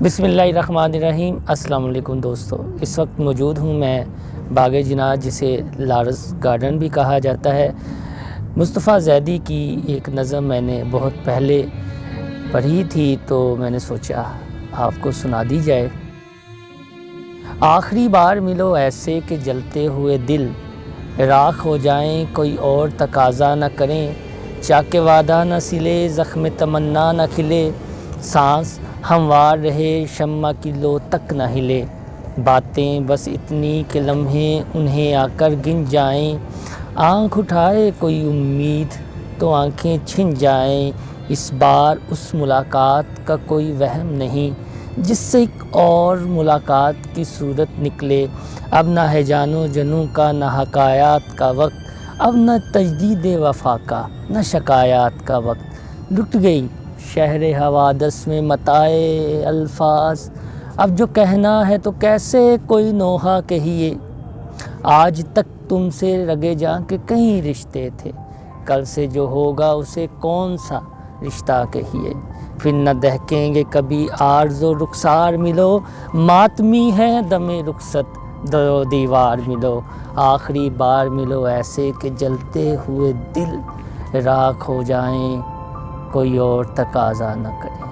بسم اللہ الرحمن الرحیم۔ السلام علیکم دوستو، اس وقت موجود ہوں میں باغ جنات، جسے لارس گارڈن بھی کہا جاتا ہے۔ مصطفیٰ زیدی کی ایک نظم میں نے بہت پہلے پڑھی تھی، تو میں نے سوچا آپ کو سنا دی جائے۔ آخری بار ملو ایسے کہ جلتے ہوئے دل راکھ ہو جائیں، کوئی اور تقاضا نہ کریں، چاک وعدہ نہ سلے، زخم تمنا نہ کھلے، سانس ہموار رہے، شمع کی لو تک نہ ہلے، باتیں بس اتنی کہ لمحے انہیں آ کر گن جائیں، آنکھ اٹھائے کوئی امید تو آنکھیں چھن جائیں، اس بار اس ملاقات کا کوئی وہم نہیں جس سے ایک اور ملاقات کی صورت نکلے، اب نہ ہے جان و جنوں کا، نہ حکایات کا وقت، اب نہ تجدید وفا کا، نہ شکایات کا وقت، لٹ گئی شہر حوادث میں متاع الفاظ، اب جو کہنا ہے تو کیسے کوئی نوحہ کہیے، آج تک تم سے رگے جاں کے کئی رشتے تھے، کل سے جو ہوگا اسے کون سا رشتہ کہیے، پھر نہ دہکیں گے کبھی عارض و رخسار ملو، ماتمی ہے دم رخصت دو دیوار ملو، آخری بار ملو ایسے کہ جلتے ہوئے دل راکھ ہو جائیں، کوئی اور تقاضا نہ کریں۔